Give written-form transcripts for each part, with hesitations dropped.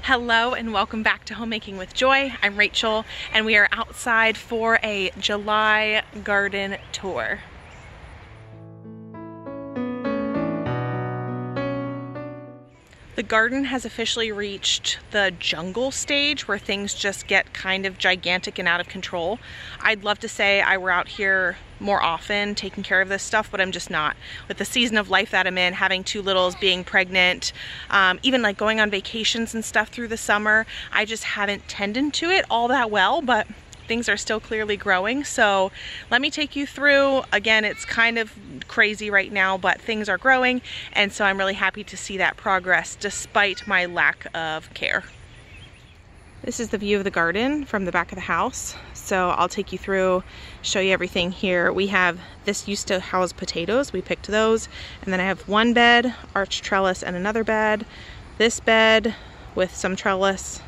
Hello and welcome back to Homemaking with Joy. I'm Rachel and we are outside for a July garden tour. The garden has officially reached the jungle stage where things just get kind of gigantic and out of control. I'd love to say I were out here more often taking care of this stuff, but I'm just not. With the season of life that I'm in, having two littles, being pregnant, even like going on vacations and stuff through the summer, I just haven't tended to it all that well, but things are still clearly growing. So let me take you through. Again, it's kind of crazy right now, but things are growing, and so I'm really happy to see that progress despite my lack of care. This is the view of the garden from the back of the house. So I'll take you through, show you everything here. We have, this used to house potatoes. We picked those. And then I have one bed, arched trellis, and another bed. This bed with some trellis,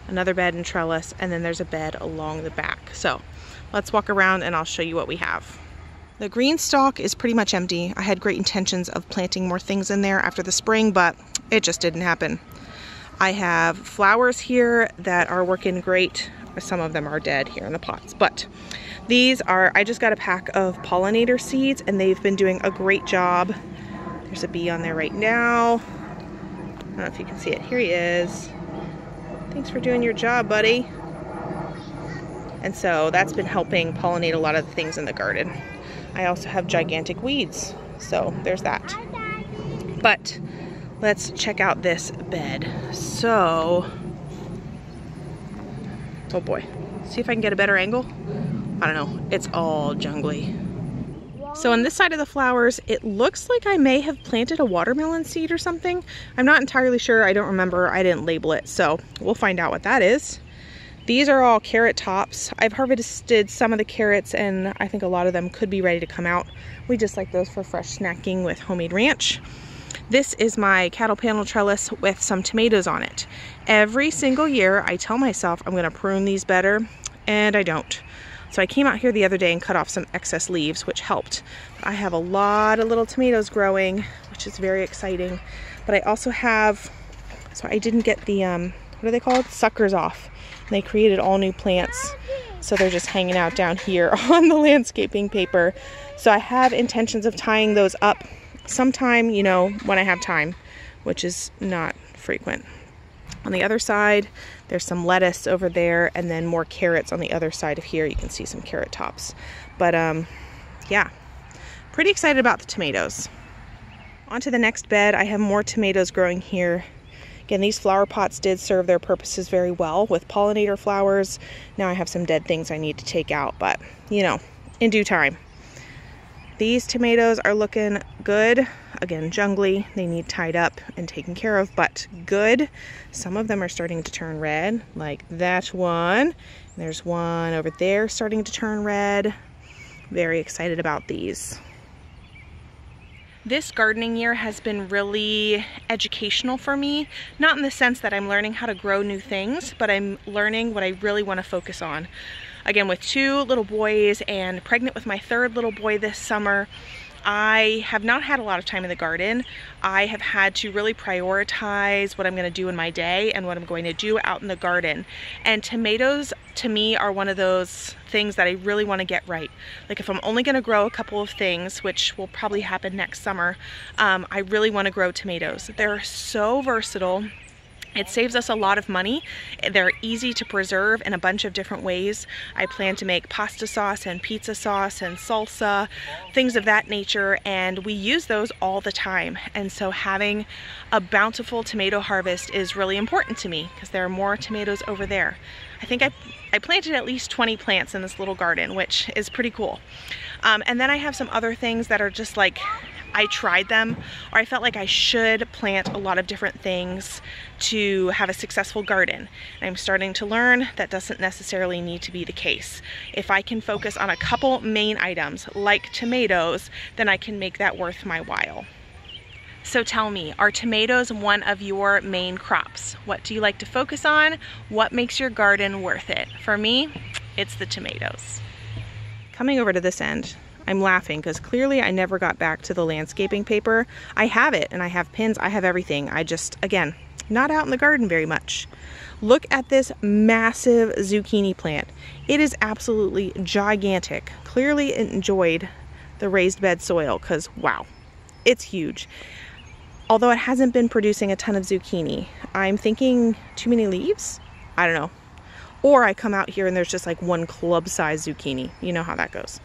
another bed and trellis, and then there's a bed along the back. So let's walk around and I'll show you what we have. The green stalk is pretty much empty. I had great intentions of planting more things in there after the spring, but it just didn't happen. I have flowers here that are working great. Some of them are dead here in the pots, but these are, I just got a pack of pollinator seeds and they've been doing a great job. There's a bee on there right now. I don't know if you can see it. Here he is. Thanks for doing your job, buddy. And so that's been helping pollinate a lot of the things in the garden. I also have gigantic weeds, so there's that. But let's check out this bed. So, oh boy, see if I can get a better angle. I don't know, it's all jungly. So on this side of the flowers, it looks like I may have planted a watermelon seed or something. I'm not entirely sure, I don't remember, I didn't label it, so we'll find out what that is. These are all carrot tops. I've harvested some of the carrots and I think a lot of them could be ready to come out. We just like those for fresh snacking with homemade ranch. This is my cattle panel trellis with some tomatoes on it. Every single year I tell myself I'm gonna prune these better, and I don't. So I came out here the other day and cut off some excess leaves, which helped. I have a lot of little tomatoes growing, which is very exciting. But I also have, so I didn't get the, what are they called? Suckers off. And they created all new plants. So they're just hanging out down here on the landscaping paper. So I have intentions of tying those up sometime, you know, when I have time, which is not frequent. On the other side, there's some lettuce over there, and then more carrots on the other side of here. You can see some carrot tops. But yeah, pretty excited about the tomatoes. On to the next bed, I have more tomatoes growing here. Again, these flower pots did serve their purposes very well with pollinator flowers. Now I have some dead things I need to take out, but you know, in due time. These tomatoes are looking good. Again, jungly, they need tied up and taken care of, but good. Some of them are starting to turn red, like that one. There's one over there starting to turn red. Very excited about these. This gardening year has been really educational for me, not in the sense that I'm learning how to grow new things, but I'm learning what I really want to focus on. Again, with two little boys and pregnant with my third little boy this summer, I have not had a lot of time in the garden. I have had to really prioritize what I'm going to do in my day and what I'm going to do out in the garden. And tomatoes, to me, are one of those things that I really want to get right. Like if I'm only going to grow a couple of things, which will probably happen next summer, I really want to grow tomatoes. They're so versatile. It saves us a lot of money. They're easy to preserve in a bunch of different ways. I plan to make pasta sauce and pizza sauce and salsa, things of that nature, and we use those all the time. And so having a bountiful tomato harvest is really important to me because there are more tomatoes over there. I think I planted at least 20 plants in this little garden, which is pretty cool. And then I have some other things that are just like, I tried them, or I felt like I should plant a lot of different things to have a successful garden. And I'm starting to learn that doesn't necessarily need to be the case. If I can focus on a couple main items like tomatoes, then I can make that worth my while. So tell me, are tomatoes one of your main crops? What do you like to focus on? What makes your garden worth it? For me, it's the tomatoes. Coming over to this end, I'm laughing because clearly I never got back to the landscaping paper. I have it and I have pins, I have everything. I just, again, not out in the garden very much. Look at this massive zucchini plant. It is absolutely gigantic. Clearly it enjoyed the raised bed soil because wow, it's huge. Although it hasn't been producing a ton of zucchini. I'm thinking too many leaves? I don't know. Or I come out here and there's just like one club-sized zucchini. You know how that goes.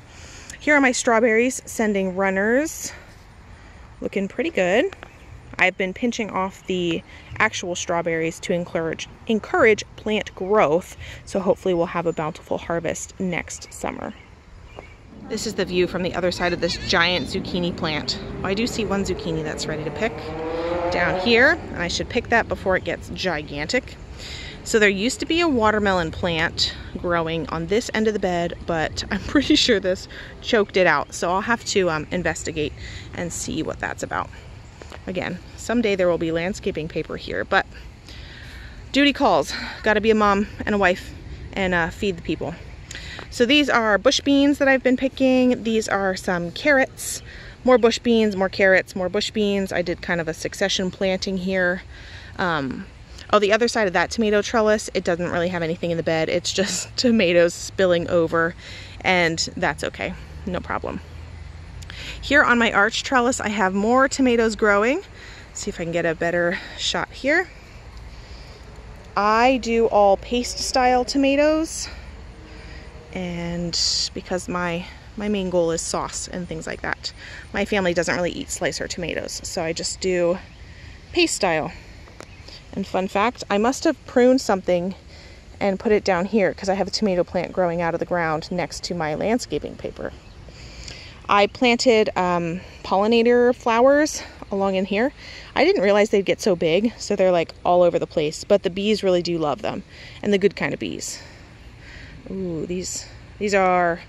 Here are my strawberries sending runners. Looking pretty good. I've been pinching off the actual strawberries to encourage plant growth, so hopefully we'll have a bountiful harvest next summer. This is the view from the other side of this giant zucchini plant. I do see one zucchini that's ready to pick down here, and I should pick that before it gets gigantic. So there used to be a watermelon plant growing on this end of the bed, but I'm pretty sure this choked it out, so I'll have to investigate and see what that's about. Again, someday there will be landscaping paper here, but duty calls. Got to be a mom and a wife and feed the people. So these are bush beans that I've been picking. These are some carrots, more bush beans, more carrots, more bush beans. I did kind of a succession planting here. Oh, the other side of that tomato trellis, it doesn't really have anything in the bed. It's just tomatoes spilling over, and that's okay, no problem. Here on my arch trellis, I have more tomatoes growing. See if I can get a better shot here. I do all paste style tomatoes, and because my main goal is sauce and things like that. My family doesn't really eat slicer tomatoes, so I just do paste style. And fun fact, I must have pruned something and put it down here because I have a tomato plant growing out of the ground next to my landscaping paper. I planted pollinator flowers along in here. I didn't realize they'd get so big, so they're like all over the place, but the bees really do love them, and the good kind of bees. Ooh, these are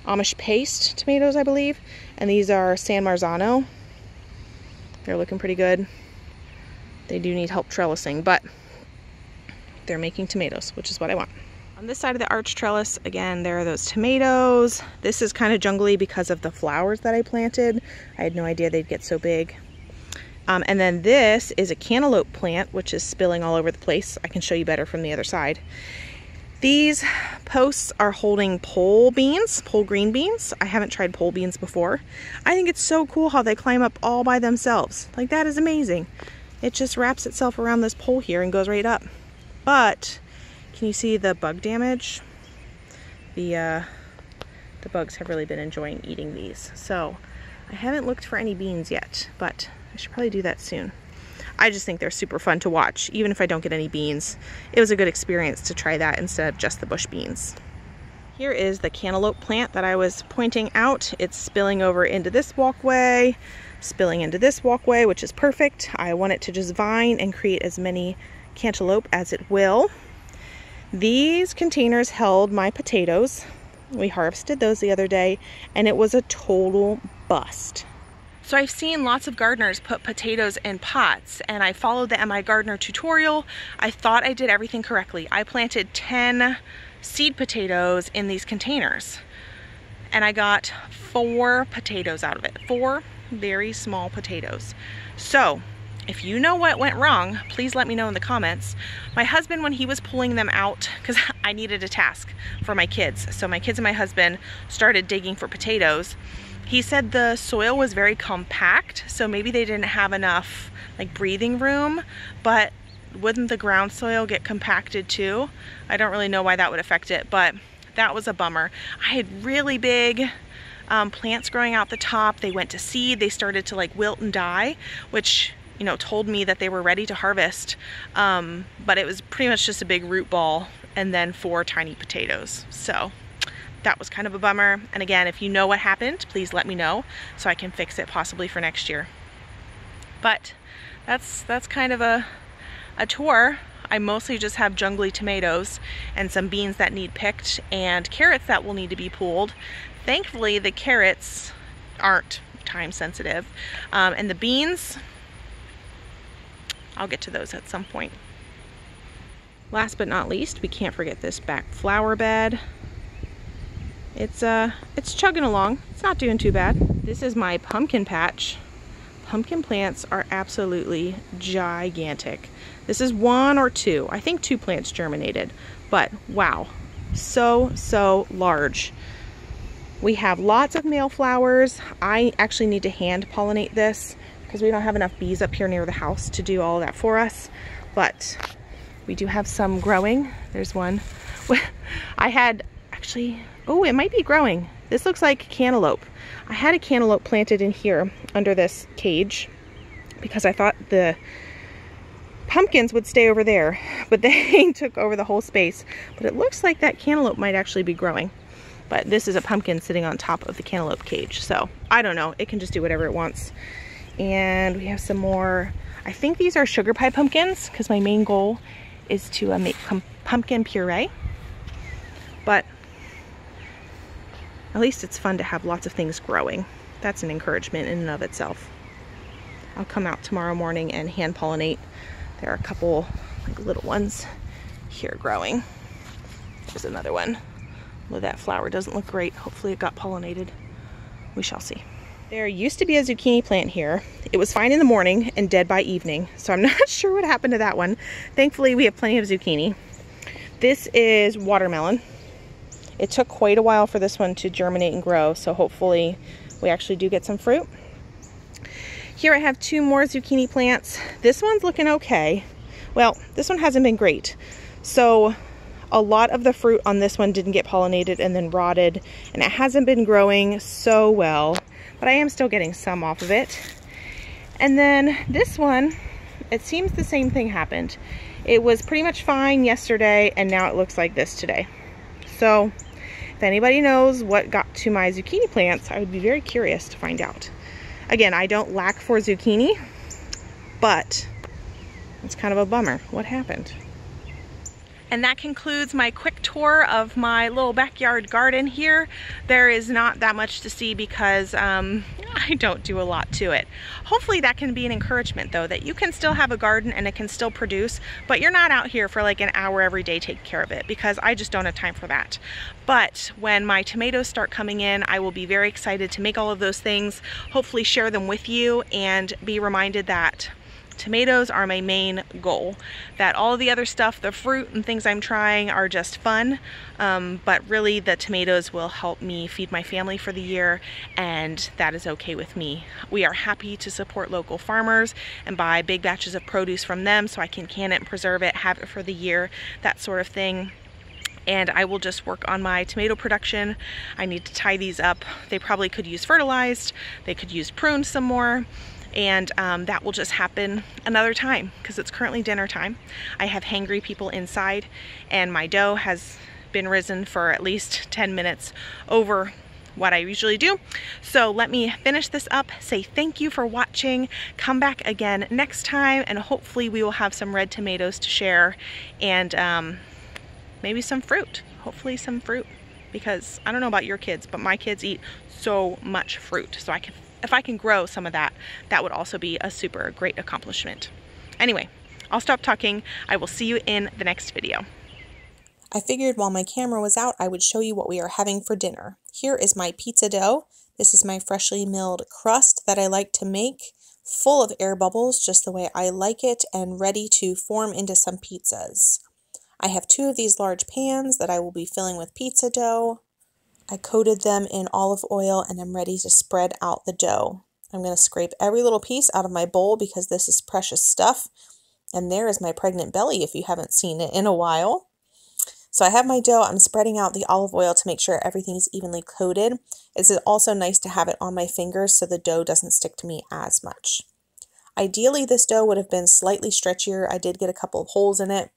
Amish paste tomatoes, I believe, and these are San Marzano. They're looking pretty good. They do need help trellising, but they're making tomatoes, which is what I want. On this side of the arch trellis, again, there are those tomatoes. This is kind of jungly because of the flowers that I planted. I had no idea they'd get so big. And then this is a cantaloupe plant, which is spilling all over the place. I can show you better from the other side. These posts are holding pole beans, pole green beans. I haven't tried pole beans before. I think it's so cool how they climb up all by themselves. Like, that is amazing. It just wraps itself around this pole here and goes right up. But can you see the bug damage? The bugs have really been enjoying eating these. So I haven't looked for any beans yet, but I should probably do that soon. I just think they're super fun to watch, even if I don't get any beans. It was a good experience to try that instead of just the bush beans. Here is the cantaloupe plant that I was pointing out. It's spilling over into this walkway, spilling into this walkway, which is perfect. I want it to just vine and create as many cantaloupe as it will. These containers held my potatoes. We harvested those the other day, and it was a total bust. So I've seen lots of gardeners put potatoes in pots, and I followed the MI Gardener tutorial. I thought I did everything correctly. I planted 10 seed potatoes in these containers, and I got 4 potatoes out of it. 4 very small potatoes. So if you know what went wrong, please let me know in the comments. My husband, when he was pulling them out, because I needed a task for my kids, so my kids and my husband started digging for potatoes. He said the soil was very compact, so maybe they didn't have enough like breathing room, but wouldn't the ground soil get compacted too? I don't really know why that would affect it, but that was a bummer. I had really big plants growing out the top. They went to seed, they started to like wilt and die, which, you know, told me that they were ready to harvest, but it was pretty much just a big root ball and then 4 tiny potatoes. So that was kind of a bummer. And again, if you know what happened, please let me know so I can fix it possibly for next year. But that's kind of a tour. I mostly just have jungly tomatoes and some beans that need picked and carrots that will need to be pulled. Thankfully, the carrots aren't time sensitive. And the beans, I'll get to those at some point. Last but not least, we can't forget this back flower bed. It's chugging along. It's not doing too bad. This is my pumpkin patch. pumpkin plants are absolutely gigantic. This is one or two. I think two plants germinated, but wow, so large. We have lots of male flowers. I actually need to hand pollinate this because we don't have enough bees up here near the house to do all of that for us, but we do have some growing. There's one. I had actually, oh, it might be growing. This looks like cantaloupe. I had a cantaloupe planted in here under this cage because I thought the pumpkins would stay over there, but they took over the whole space. But it looks like that cantaloupe might actually be growing. But this is a pumpkin sitting on top of the cantaloupe cage. So I don't know, it can just do whatever it wants. And we have some more, I think these are sugar pie pumpkins because my main goal is to make pumpkin puree. But at least it's fun to have lots of things growing. That's an encouragement in and of itself. I'll come out tomorrow morning and hand pollinate. There are a couple like little ones here growing. There's another one. Well, that flower doesn't look great. Hopefully it got pollinated. We shall see. There used to be a zucchini plant here. It was fine in the morning and dead by evening, so I'm not sure what happened to that one. Thankfully, we have plenty of zucchini. This is watermelon. It took quite a while for this one to germinate and grow, so hopefully we actually do get some fruit. Here I have two more zucchini plants. This one's looking okay. Well, this one hasn't been great. So a lot of the fruit on this one didn't get pollinated and then rotted, and it hasn't been growing so well, but I am still getting some off of it. And then this one, it seems the same thing happened. It was pretty much fine yesterday, and now it looks like this today. So if anybody knows what got to my zucchini plants, I would be very curious to find out. Again, I don't lack for zucchini, but it's kind of a bummer. What happened? And that concludes my quick tour of my little backyard garden here. There is not that much to see because I don't do a lot to it. Hopefully that can be an encouragement though, that you can still have a garden and it can still produce, but you're not out here for like an hour every day taking care of it, because I just don't have time for that. But when my tomatoes start coming in, I will be very excited to make all of those things, hopefully share them with you, and be reminded that tomatoes are my main goal. That all of the other stuff, the fruit and things I'm trying, are just fun, but really the tomatoes will help me feed my family for the year, and that is okay with me. We are happy to support local farmers and buy big batches of produce from them so I can can it and preserve it, have it for the year, that sort of thing. And I will just work on my tomato production. I need to tie these up. They probably could use fertilized, they could use pruned some more. And that will just happen another time because it's currently dinner time. I have hangry people inside, and my dough has been risen for at least 10 minutes over what I usually do. So let me finish this up, say thank you for watching, come back again next time, and hopefully we will have some red tomatoes to share, and maybe some fruit, hopefully some fruit, because I don't know about your kids, but my kids eat so much fruit. So if I can grow some of that, that would also be a super great accomplishment. Anyway, I'll stop talking. I will see you in the next video. I figured while my camera was out, I would show you what we are having for dinner. Here is my pizza dough. This is my freshly milled crust that I like to make, full of air bubbles, just the way I like it, and ready to form into some pizzas. I have two of these large pans that I will be filling with pizza dough. I coated them in olive oil and I'm ready to spread out the dough. I'm going to scrape every little piece out of my bowl because this is precious stuff. And there is my pregnant belly if you haven't seen it in a while. So I have my dough. I'm spreading out the olive oil to make sure everything is evenly coated. It's also nice to have it on my fingers so the dough doesn't stick to me as much. Ideally, this dough would have been slightly stretchier. I did get a couple of holes in it,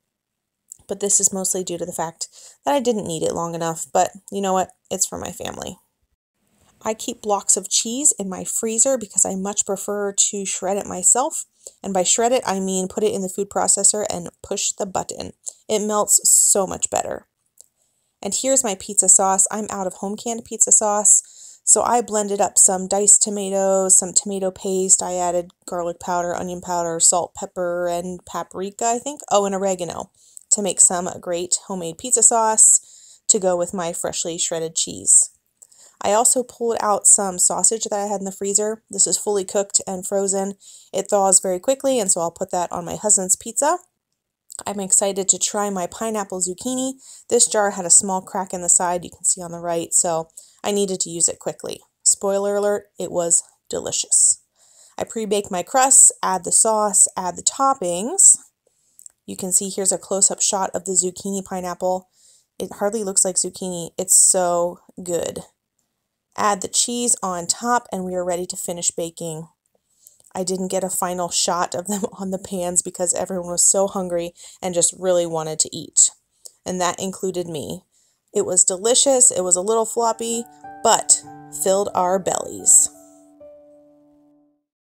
but this is mostly due to the fact that I didn't knead it long enough, but you know what? It's for my family. I keep blocks of cheese in my freezer because I much prefer to shred it myself. And by shred it, I mean put it in the food processor and push the button. It melts so much better. And here's my pizza sauce. I'm out of home canned pizza sauce, so I blended up some diced tomatoes, some tomato paste. I added garlic powder, onion powder, salt, pepper, and paprika, I think. Oh, and oregano, to make some great homemade pizza sauce to go with my freshly shredded cheese. I also pulled out some sausage that I had in the freezer. This is fully cooked and frozen. It thaws very quickly, and so I'll put that on my husband's pizza. I'm excited to try my pineapple zucchini. This jar had a small crack in the side, you can see on the right, so I needed to use it quickly. Spoiler alert, it was delicious. I pre-bake my crusts, add the sauce, add the toppings. You can see here's a close-up shot of the zucchini pineapple. It hardly looks like zucchini. It's so good. Add the cheese on top, and we are ready to finish baking. I didn't get a final shot of them on the pans because everyone was so hungry and just really wanted to eat. And that included me. It was delicious. It was a little floppy, but filled our bellies.